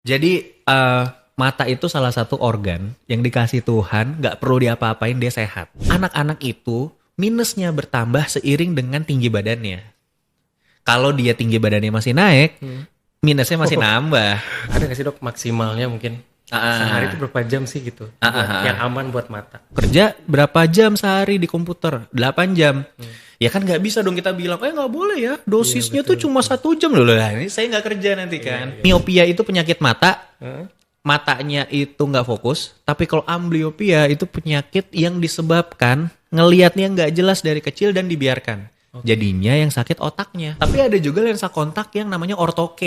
Jadi mata itu salah satu organ yang dikasih Tuhan, nggak perlu diapa-apain dia sehat. Anak-anak itu minusnya bertambah seiring dengan tinggi badannya. Kalau dia tinggi badannya masih naik, minusnya masih nambah. Ada nggak sih dok maksimalnya mungkin sehari itu berapa jam sih gitu yang aman buat mata? Kerja berapa jam sehari di komputer? 8 jam. Ya kan nggak bisa dong kita bilang, nggak boleh ya, dosisnya tuh cuma 1 jam loh. Lah, ini saya nggak kerja nanti kan. Miopia itu penyakit mata. Matanya itu nggak fokus, tapi kalau amblyopia itu penyakit yang disebabkan ngelihatnya nggak jelas dari kecil dan dibiarkan. Jadinya yang sakit otaknya. Tapi ada juga lensa kontak yang namanya ortho-K.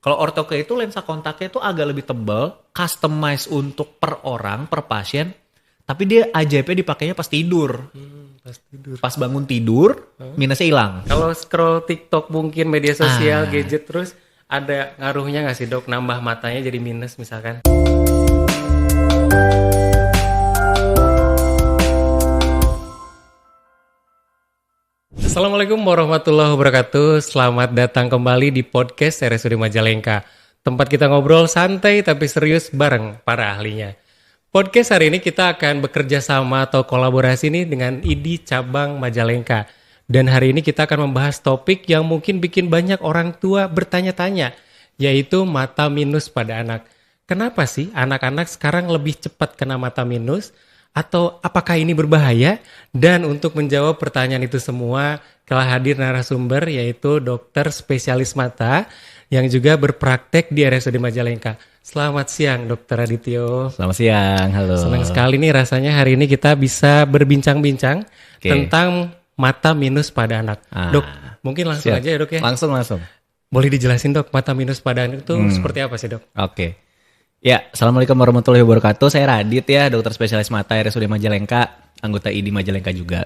Kalau ortho-K itu lensa kontaknya itu agak lebih tebal, customize untuk per orang, per pasien. Tapi dia ajaibnya dipakainya pas tidur. Pas tidur. Pas bangun tidur, minusnya hilang. Kalau scroll TikTok mungkin media sosial, gadget terus ada ngaruhnya nggak sih dok? Nambah matanya jadi minus misalkan? Assalamualaikum warahmatullahi wabarakatuh. Selamat datang kembali di podcast RSUD Majalengka. Tempat kita ngobrol santai tapi serius bareng para ahlinya. Podcast hari ini kita akan bekerja sama atau kolaborasi nih dengan ID Cabang Majalengka. Dan hari ini kita akan membahas topik yang mungkin bikin banyak orang tua bertanya-tanya, yaitu mata minus pada anak. Kenapa sih anak-anak sekarang lebih cepat kena mata minus? Atau apakah ini berbahaya? Dan untuk menjawab pertanyaan itu semua, telah hadir narasumber yaitu dokter spesialis mata yang juga berpraktek di RSUD Majalengka. Selamat siang Dokter Adityo. Selamat siang, halo. Senang sekali nih rasanya hari ini kita bisa berbincang-bincang tentang mata minus pada anak. Dok, mungkin langsung aja ya dok ya? Langsung. Boleh dijelasin dok, mata minus pada anak itu seperti apa sih dok? Oke. Ya, Assalamualaikum warahmatullahi wabarakatuh. Saya Radit ya, dokter spesialis mata RSUD Majalengka, anggota ID Majalengka juga.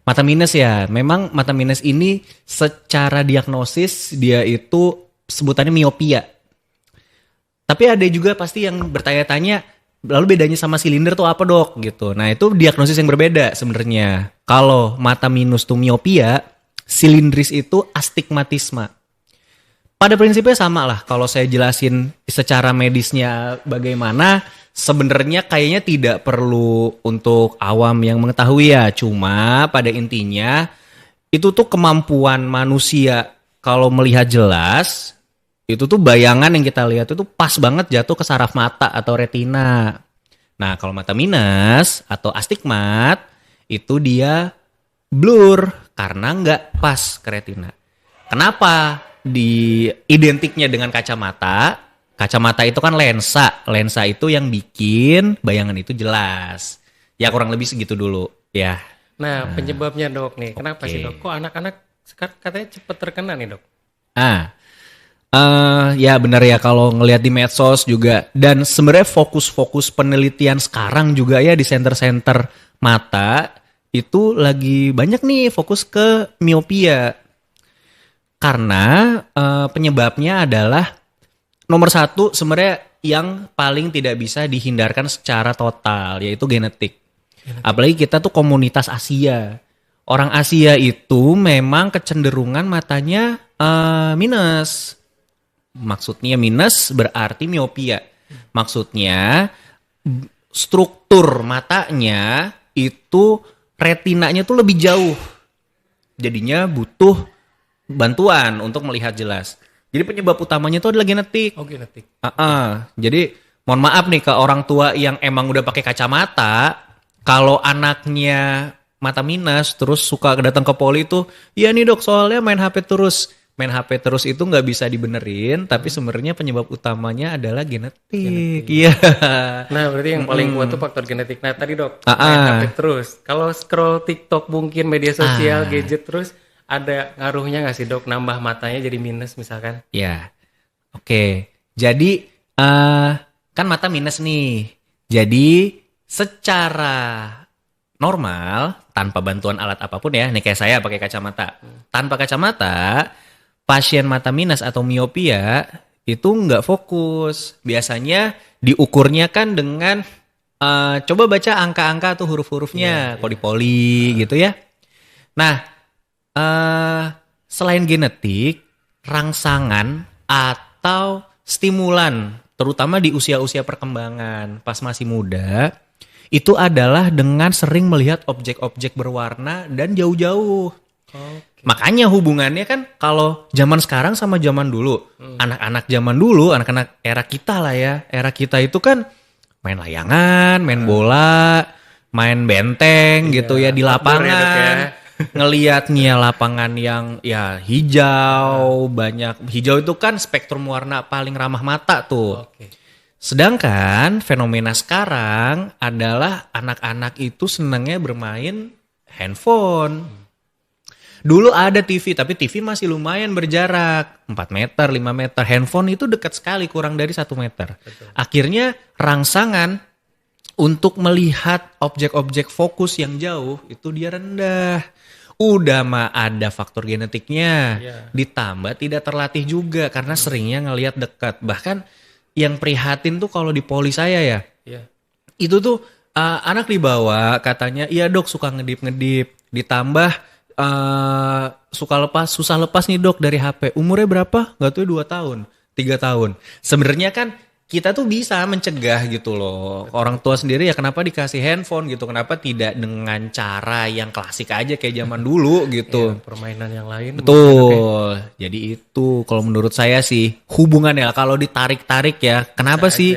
Mata minus ya, memang mata minus ini secara diagnosis dia itu sebutannya miopia. Tapi ada juga pasti yang bertanya-tanya, lalu bedanya sama silinder tuh apa dok gitu. Nah itu diagnosis yang berbeda sebenarnya. Kalau mata minus tuh miopia, silindris itu astigmatisme. Pada prinsipnya sama lah. Kalau saya jelasin secara medisnya bagaimana, sebenarnya kayaknya tidak perlu untuk awam yang mengetahui ya. Cuma pada intinya itu tuh kemampuan manusia kalau melihat jelas. Itu tuh bayangan yang kita lihat itu pas banget jatuh ke saraf mata atau retina. Nah kalau mata minus atau astigmat itu dia blur karena nggak pas ke retina. Kenapa? Di identiknya dengan kacamata. Kacamata itu kan lensa. Lensa itu yang bikin bayangan itu jelas. Ya kurang lebih segitu dulu ya. Nah penyebabnya dok nih, kenapa sih dok? Kok anak-anak sekarang katanya cepat terkena nih dok? Ya benar ya kalau ngelihat di medsos juga. Dan sebenarnya fokus-fokus penelitian sekarang juga ya di center-center mata itu lagi banyak nih fokus ke miopia. Karena penyebabnya adalah nomor satu sebenarnya yang paling tidak bisa dihindarkan secara total yaitu genetik. Apalagi kita tuh komunitas Asia. Orang Asia itu memang kecenderungan matanya minus. Maksudnya minus berarti miopia. Maksudnya struktur matanya itu retinanya tuh lebih jauh. Jadinya butuh bantuan untuk melihat jelas. Jadi penyebab utamanya itu adalah genetik. Oh genetik. Jadi mohon maaf nih ke orang tua yang emang udah pakai kacamata, kalau anaknya mata minus terus suka datang ke poli itu, ya nih dok soalnya main HP terus. Main HP terus itu nggak bisa dibenerin, tapi sebenarnya penyebab utamanya adalah genetik. Iya. Nah berarti yang paling kuat tuh faktor genetik. Nah tadi dok, main HP terus. Kalau scroll TikTok mungkin media sosial, gadget terus, ada ngaruhnya nggak sih dok? Nambah matanya jadi minus misalkan? Ya, oke. Jadi kan mata minus nih. Jadi secara normal tanpa bantuan alat apapun ya, nih kayak saya pakai kacamata. Tanpa kacamata, pasien mata minus atau miopia itu nggak fokus. Biasanya diukurnya kan dengan coba baca angka-angka atau huruf-hurufnya, poli-poli gitu ya. Nah, selain genetik, rangsangan atau stimulan, terutama di usia-usia perkembangan pas masih muda, itu adalah dengan sering melihat objek-objek berwarna dan jauh-jauh. Makanya hubungannya kan kalau zaman sekarang sama zaman dulu, anak-anak zaman dulu, anak-anak era kita lah ya, era kita itu kan main layangan, main bola, main benteng gitu ya di lapangan. Ngelihatnya lapangan yang ya hijau, banyak hijau itu kan spektrum warna paling ramah mata tuh. Sedangkan fenomena sekarang adalah anak-anak itu senangnya bermain handphone. Dulu ada TV, tapi TV masih lumayan berjarak. 4 meter, 5 meter. Handphone itu dekat sekali, kurang dari 1 meter. Akhirnya rangsangan untuk melihat objek-objek fokus yang jauh itu dia rendah. Udah mah ada faktor genetiknya. Ditambah tidak terlatih juga karena seringnya ngelihat dekat. Bahkan yang prihatin tuh kalau di poli saya ya. Itu tuh anak dibawa katanya, iya dok suka ngedip-ngedip. Ditambah susah lepas nih dok dari HP. Umurnya berapa? Gak tahu 2 tahun, 3 tahun. Sebenarnya kan kita tuh bisa mencegah gitu loh. Orang tua sendiri ya kenapa dikasih handphone gitu. Kenapa tidak dengan cara yang klasik aja kayak zaman dulu gitu. Permainan yang lain. Betul. Jadi itu kalau menurut saya sih hubungannya kalau ditarik-tarik ya. Kenapa sih?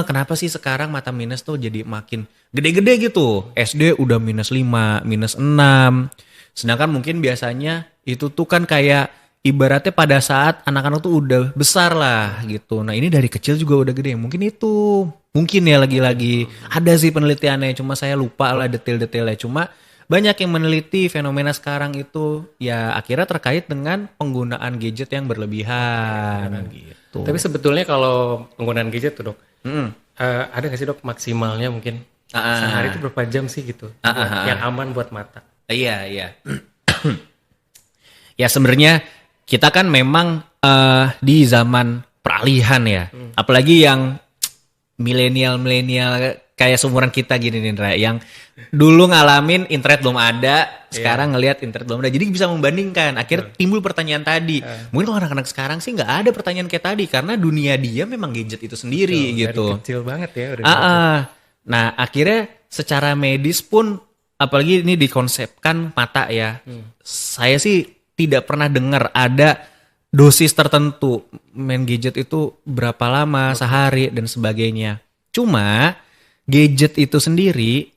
Kenapa sih sekarang mata minus tuh jadi makin gede-gede gitu. SD udah -5, -6. Sedangkan mungkin biasanya itu tuh kan kayak ibaratnya pada saat anak-anak tuh udah besar lah gitu. Nah ini dari kecil juga udah gede. Mungkin itu. Mungkin ya lagi-lagi. Ada sih penelitiannya. Cuma saya lupa lah detail-detailnya. Cuma banyak yang meneliti fenomena sekarang itu ya akhirnya terkait dengan penggunaan gadget yang berlebihan. Gitu. Tapi sebetulnya kalau penggunaan gadget tuh dok. Ada gak sih dok maksimalnya mungkin? Sehari itu berapa jam sih gitu? Yang aman buat mata. Iya. Ya sebenarnya kita kan memang di zaman peralihan ya. Apalagi yang milenial kayak seumuran kita gini nih Ra, yang dulu ngalamin internet belum ada, sekarang ngelihat internet belum ada. Jadi bisa membandingkan. Akhirnya timbul pertanyaan tadi. Mungkin kalau anak-anak sekarang sih nggak ada pertanyaan kayak tadi karena dunia dia memang gadget itu sendiri gitu. Dari kecil banget ya udah. Nah, akhirnya secara medis pun apalagi ini dikonsepkan mata ya. Saya sih tidak pernah dengar ada dosis tertentu main gadget itu berapa lama sehari dan sebagainya. Cuma gadget itu sendiri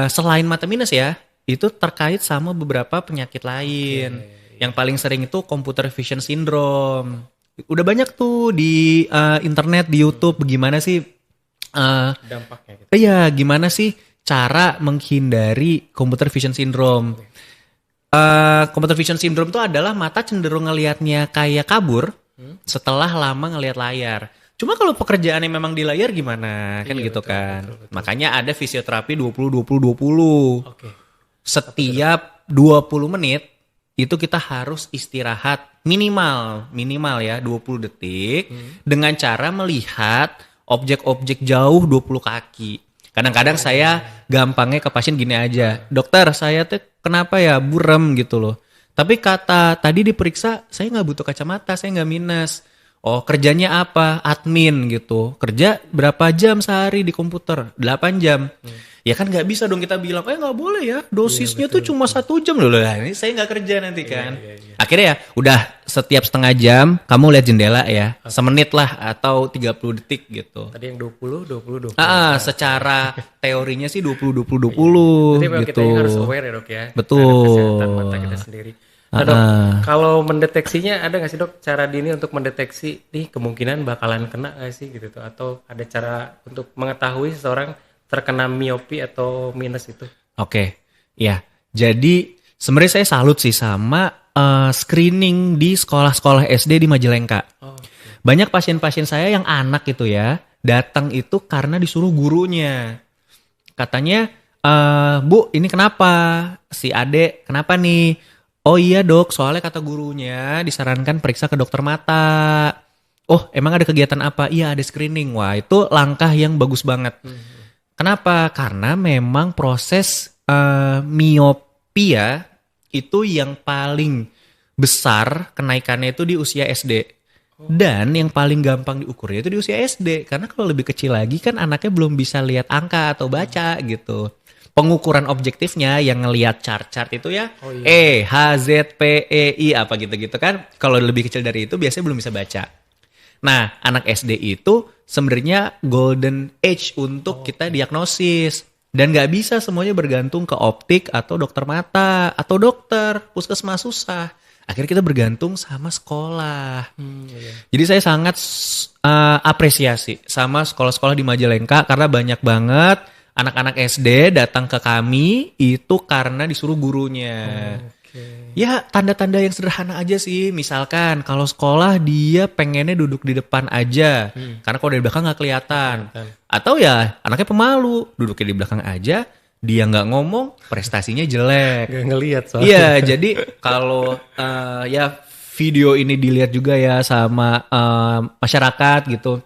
selain mata minus ya, itu terkait sama beberapa penyakit lain. Yang paling sering itu computer vision syndrome. Udah banyak tuh di internet, di YouTube bagaimana sih dampaknya gitu. Iya, gimana sih cara menghindari computer vision syndrome. Computer vision syndrome itu adalah mata cenderung ngelihatnya kayak kabur setelah lama ngelihat layar. Cuma kalau pekerjaannya memang di layar gimana? Kan gitu betul, kan. Betul. Makanya ada fisioterapi 20-20-20. Setiap 20 menit itu kita harus istirahat minimal ya 20 detik dengan cara melihat objek-objek jauh 20 kaki. Kadang-kadang saya gampangnya ke pasien gini aja, dokter saya tuh kenapa ya burem gitu loh. Tapi kata tadi diperiksa saya nggak butuh kacamata, saya nggak minus. Oh kerjanya apa? Admin gitu. Kerja berapa jam sehari di komputer? 8 jam. Ya kan nggak bisa dong kita bilang, nggak boleh ya dosisnya tuh cuma 1 jam loh. Ini saya nggak kerja nanti kan. Akhirnya ya udah setiap setengah jam kamu lihat jendela ya. Semenit lah atau 30 detik gitu. Tadi yang 20. Secara teorinya sih 20. Jadi memang gitu. kita harus aware ya dok ya. Betul. Kesehatan mata kita sendiri. Nah dok, kalau mendeteksinya ada nggak sih dok cara dini untuk mendeteksi nih kemungkinan bakalan kena nggak sih gitu tuh? Atau ada cara untuk mengetahui seseorang terkena miopi atau minus itu? Oke, ya. Jadi sebenarnya saya salut sih sama screening di sekolah-sekolah SD di Majalengka. Banyak pasien-pasien saya yang anak gitu ya datang itu karena disuruh gurunya. Katanya, Bu ini kenapa? Si Ade kenapa nih? Oh iya dok, soalnya kata gurunya disarankan periksa ke dokter mata. Oh emang ada kegiatan apa? Iya ada screening. Wah itu langkah yang bagus banget. Kenapa? Karena memang proses miopia itu yang paling besar kenaikannya itu di usia SD. Dan yang paling gampang diukurnya itu di usia SD. Karena kalau lebih kecil lagi kan anaknya belum bisa lihat angka atau baca gitu. Pengukuran objektifnya yang ngelihat chart-chart itu ya E, H, Z, P, E, I apa gitu-gitu kan. Kalau lebih kecil dari itu biasanya belum bisa baca. Nah, anak SD itu sebenarnya golden age untuk kita diagnosis. Dan nggak bisa semuanya bergantung ke optik atau dokter mata atau dokter, puskesmas susah. Akhirnya kita bergantung sama sekolah. Jadi saya sangat apresiasi sama sekolah-sekolah di Majalengka karena banyak banget anak-anak SD datang ke kami itu karena disuruh gurunya. Ya tanda-tanda yang sederhana aja sih. Misalkan kalau sekolah dia pengennya duduk di depan aja. Karena kalau dari belakang nggak kelihatan. Atau ya anaknya pemalu. Duduknya di belakang aja. Dia nggak ngomong, prestasinya jelek. Gak ngelihat soalnya. Iya, jadi kalau ya video ini dilihat juga ya sama masyarakat gitu.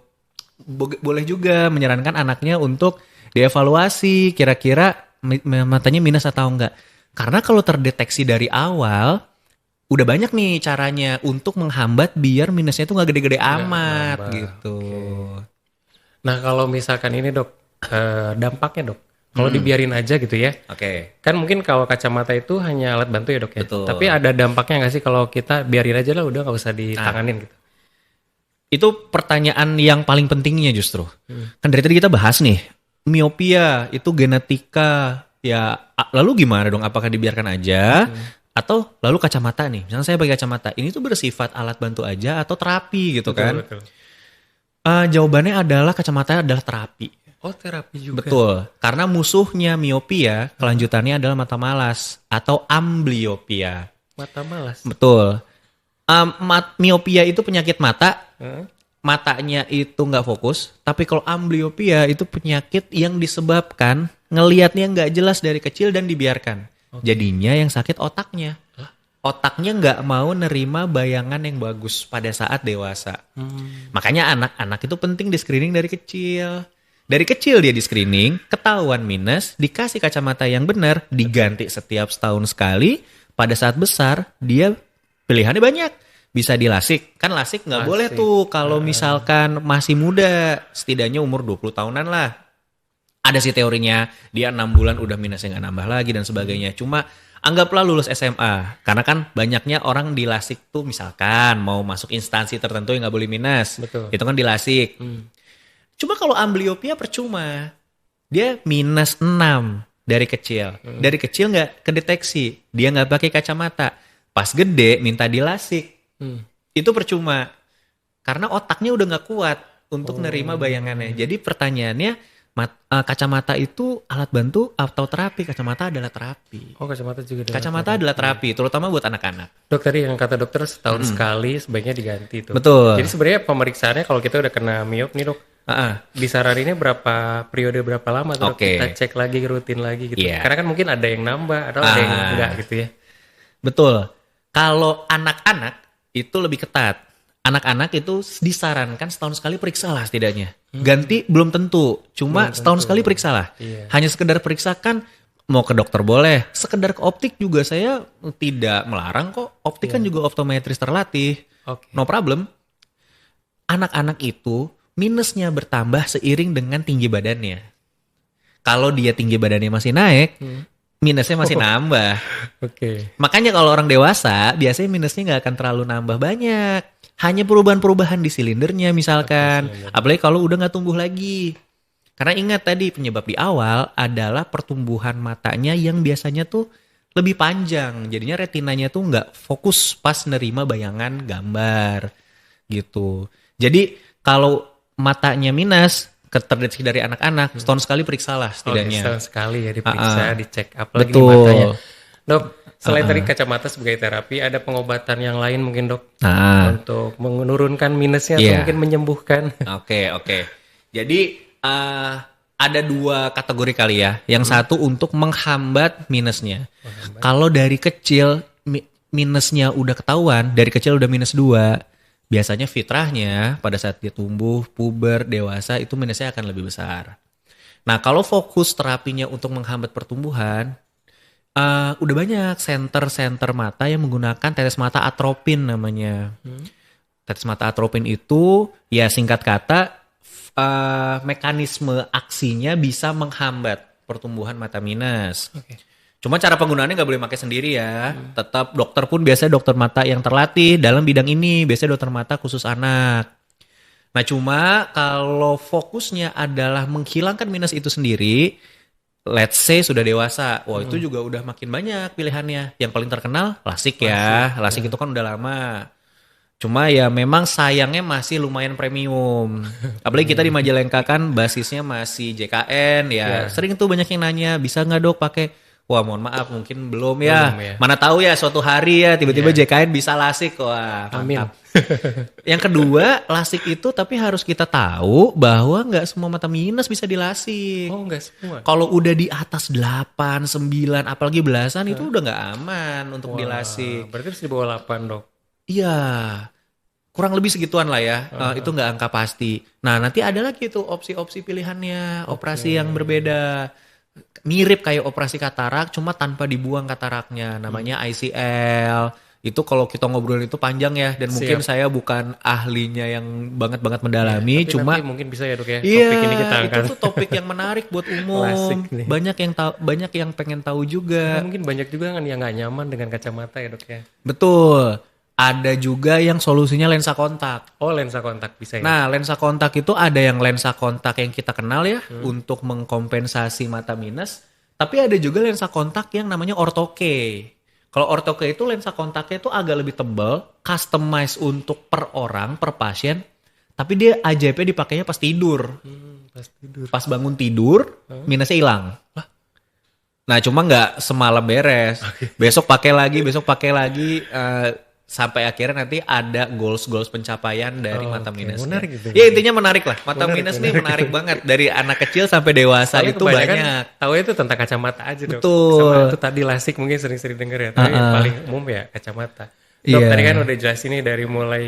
Boleh juga menyarankan anaknya untuk dievaluasi kira-kira matanya minus atau enggak. Karena kalau terdeteksi dari awal, udah banyak nih caranya untuk menghambat biar minusnya itu nggak gede-gede amat gitu. Nah kalau misalkan ini dok, dampaknya dok, kalau dibiarin aja gitu ya, Oke. kan mungkin kalau kacamata itu hanya alat bantu ya dok ya. Betul. Tapi ada dampaknya nggak sih kalau kita biarin aja lah, udah nggak usah ditanganin gitu? Itu pertanyaan yang paling pentingnya justru. Kan dari tadi kita bahas nih, miopia itu genetika. Ya, lalu gimana dong? Apakah dibiarkan aja? Atau lalu kacamata nih, misalnya saya pakai kacamata, ini tuh bersifat alat bantu aja atau terapi gitu kan? Betul. Jawabannya adalah kacamata adalah terapi. Oh terapi juga. Betul, karena musuhnya miopia, kelanjutannya adalah mata malas atau ambliopia. Mata malas. Betul. Miopia itu penyakit mata, matanya itu nggak fokus. Tapi kalau ambliopia itu penyakit yang disebabkan ngelihatnya nggak jelas dari kecil dan dibiarkan. Jadinya yang sakit otaknya. Otaknya nggak mau nerima bayangan yang bagus pada saat dewasa. Makanya anak-anak itu penting di screening dari kecil. Dari kecil dia di screening, ketahuan minus, dikasih kacamata yang benar, diganti setiap setahun sekali. Pada saat besar, dia pilihannya banyak. Bisa di lasik. Kan lasik nggak boleh tuh kalau misalkan masih muda. Setidaknya umur 20 tahunan lah. Ada sih teorinya, dia 6 bulan udah minusnya nggak nambah lagi dan sebagainya. Cuma anggaplah lulus SMA. Karena kan banyaknya orang di lasik tuh misalkan mau masuk instansi tertentu yang nggak boleh minus. Betul. Itu kan di lasik. Cuma kalau ambliopia percuma. Dia minus 6 dari kecil. Dari kecil nggak kedeteksi. Dia nggak pakai kacamata. Pas gede minta di lasik. Itu percuma. Karena otaknya udah nggak kuat untuk nerima bayangannya. Jadi pertanyaannya, kacamata itu alat bantu atau terapi? Kacamata adalah terapi. Oh kacamata juga. Kacamata adalah terapi, terutama buat anak-anak. Dok tadi yang kata dokter setahun sekali sebaiknya diganti tuh. Betul. Jadi sebenarnya pemeriksaannya kalau kita udah kena miop nih dok, disaraninnya periode berapa lama tuh dok? Kita cek lagi rutin lagi gitu. Iya. Karena kan mungkin ada yang nambah atau ada yang enggak gitu ya. Betul. Kalau anak-anak itu lebih ketat. Anak-anak itu disarankan setahun sekali periksalah setidaknya. Ganti belum tentu, cuma setahun sekali periksalah. Hanya sekedar periksakan, mau ke dokter boleh. Sekedar ke optik juga saya tidak melarang kok. Optik kan juga optometris terlatih. No problem. Anak-anak itu minusnya bertambah seiring dengan tinggi badannya. Kalau dia tinggi badannya masih naik, minusnya masih nambah. Makanya kalau orang dewasa, biasanya minusnya nggak akan terlalu nambah banyak. Hanya perubahan-perubahan di silindernya misalkan. Apalagi kalau udah nggak tumbuh lagi. Karena ingat tadi penyebab di awal adalah pertumbuhan matanya yang biasanya tuh lebih panjang. Jadinya retinanya tuh nggak fokus pas nerima bayangan gambar gitu. Jadi kalau matanya minus, terdeteksi dari anak-anak, setahun sekali periksalah setidaknya. Setahun sekali ya diperiksa, dicek up lagi matanya. Dok, selain tadi kacamata sebagai terapi, ada pengobatan yang lain mungkin dok? Untuk menurunkan minusnya atau mungkin menyembuhkan? Oke. Jadi ada 2 kategori kali ya. Yang satu untuk menghambat minusnya. Kalau dari kecil minusnya udah ketahuan, dari kecil udah minus 2, biasanya fitrahnya pada saat dia tumbuh, puber, dewasa itu minusnya akan lebih besar. Nah kalau fokus terapinya untuk menghambat pertumbuhan, udah banyak center mata yang menggunakan tetes mata atropin namanya. Tetes mata atropin itu ya singkat kata mekanisme aksinya bisa menghambat pertumbuhan mata minus. Oke. Cuma cara penggunaannya nggak boleh pakai sendiri ya. Tetap dokter pun biasanya dokter mata yang terlatih dalam bidang ini. Biasanya dokter mata khusus anak. Nah cuma kalau fokusnya adalah menghilangkan minus itu sendiri, let's say sudah dewasa, wah itu juga udah makin banyak pilihannya. Yang paling terkenal LASIK ya. LASIK itu kan udah lama. Cuma ya memang sayangnya masih lumayan premium. Apalagi kita di Majalengka kan basisnya masih JKN ya. Sering tuh banyak yang nanya, bisa nggak dok pakai? Wah mohon maaf mungkin belum ya. Mana tahu ya suatu hari ya tiba-tiba JKN bisa LASIK. Wah mantap. Yang kedua LASIK itu tapi harus kita tahu bahwa nggak semua mata minus bisa dilasik. Oh nggak semua. Kalau udah di atas 8, 9 apalagi belasan itu udah nggak aman untuk dilasik. Berarti harus di bawah 8 dok. Iya, kurang lebih segituan lah ya. Itu nggak angka pasti. Nah nanti ada lagi tuh opsi-opsi pilihannya, operasi yang berbeda. Mirip kayak operasi katarak, cuma tanpa dibuang kataraknya. Namanya ICL. Itu kalau kita ngobrolin itu panjang ya. Dan mungkin saya bukan ahlinya yang banget-banget mendalami. Tapi cuma nanti mungkin bisa ya dok ya. Iya, Topik ini kita angkat. itu tuh topik yang menarik buat umum. Klasik nih. Banyak yang pengen tahu juga. Mungkin banyak juga kan yang nggak nyaman dengan kacamata ya dok ya. Betul. Ada juga yang solusinya lensa kontak. Oh lensa kontak bisa ya. Nah, lensa kontak itu ada yang lensa kontak yang kita kenal ya untuk mengkompensasi mata minus. Tapi ada juga lensa kontak yang namanya ortho-K. Kalau ortho-K itu lensa kontaknya itu agak lebih tebal, customize untuk per orang, per pasien. Tapi dia ajaibnya dipakainya pas tidur. Pas tidur. Pas bangun tidur, minusnya hilang. Nah, cuma nggak semalam beres. Besok pakai lagi. Sampai akhirnya nanti ada goals pencapaian dari mata minus. Menarik gitu. Ya intinya menarik lah. Mata minus nih menarik banget. Dari anak kecil sampai dewasa Soalnya itu kebanyakan banyak. tahu itu tentang kacamata aja dok. Betul. Sama itu tadi LASIK mungkin sering-sering denger ya. Tapi yang paling umum ya kacamata. Dok Iya. tadi kan udah jelasin nih dari mulai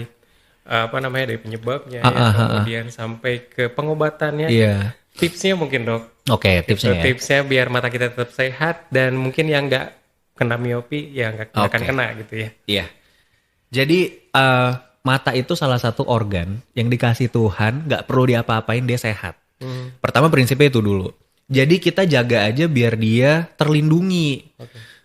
dari penyebabnya ya, kemudian sampai ke pengobatannya. Iya. Tipsnya mungkin dok. Oke, tipsnya ya. Tipsnya biar mata kita tetap sehat dan mungkin yang nggak kena miopi ya nggak akan kena gitu ya. Iya. Jadi mata itu salah satu organ yang dikasih Tuhan, nggak perlu diapa-apain dia sehat. Pertama prinsipnya itu dulu. Jadi kita jaga aja biar dia terlindungi.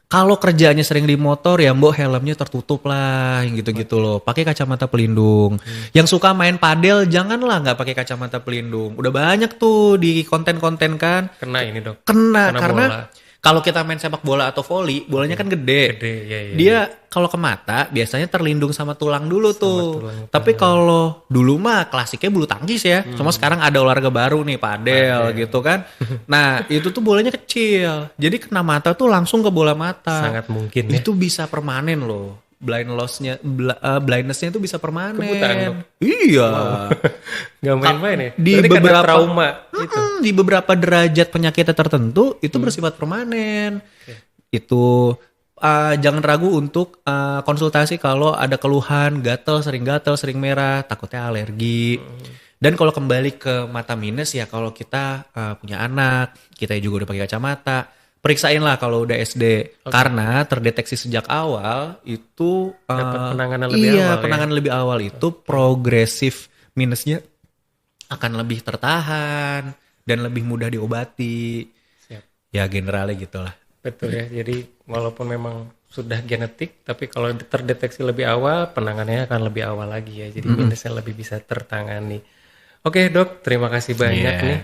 Kalau kerjaannya sering di motor ya mbok helmnya tertutup lah, yang gitu-gitu loh. Pakai kacamata pelindung. Yang suka main padel janganlah nggak pakai kacamata pelindung. Udah banyak tuh di konten-konten kan. Kena ini dok. Kena karena bola. kalau kita main sepak bola atau voli, bolanya kan gede. Ya. Dia kalau ke mata biasanya terlindung sama tulang dulu tuh. Tapi kalau dulu mah klasiknya bulu tangkis ya. Cuma sekarang ada olahraga baru nih, padel gitu kan. Nah, itu tuh bolanya kecil. Jadi kena mata tuh langsung ke bola mata. Sangat mungkin ya. Itu bisa permanen loh. Blindness-nya itu bisa permanen. Kebutaan, dok. Iya. Gak main-main ya. Di Berarti karena beberapa trauma itu. Di beberapa derajat penyakitnya tertentu itu bersifat permanen. Itu jangan ragu untuk konsultasi kalau ada keluhan sering gatel, sering merah, takutnya alergi. Dan kalau kembali ke mata minus ya kalau kita punya anak, kita juga udah pakai kacamata, periksain lah kalau udah SD. Karena terdeteksi sejak awal itu dapat penanganan lebih awal. Penanganan lebih awal itu progresif minusnya akan lebih tertahan dan lebih mudah diobati. Siap. Ya generalnya gitulah. Betul ya. Jadi walaupun memang sudah genetik, tapi kalau terdeteksi lebih awal, penanganannya akan lebih awal lagi ya. Jadi minusnya lebih bisa tertangani. Oke dok, terima kasih banyak nih.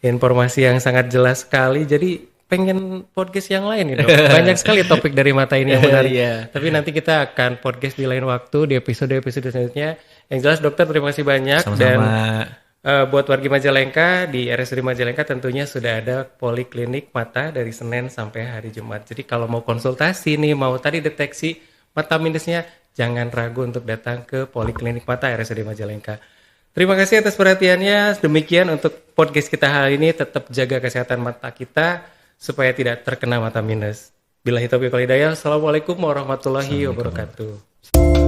Informasi yang sangat jelas sekali. Jadi pengen podcast yang lain nih dok. Banyak sekali topik dari mata ini yang menarik. Tapi nanti kita akan podcast di lain waktu, di episode-episode selanjutnya. Yang jelas dokter terima kasih banyak. Sama-sama. Dan buat wargi Majalengka, di RSUD Majalengka tentunya sudah ada poliklinik mata dari Senin sampai hari Jumat. Jadi kalau mau konsultasi nih, mau tadi deteksi mata minusnya, jangan ragu untuk datang ke poliklinik mata RSUD Majalengka. Terima kasih atas perhatiannya. Demikian untuk podcast kita hari ini. Tetap jaga kesehatan mata kita supaya tidak terkena mata minus. Billahi taufiq wal hidayah. Assalamualaikum warahmatullahi wabarakatuh.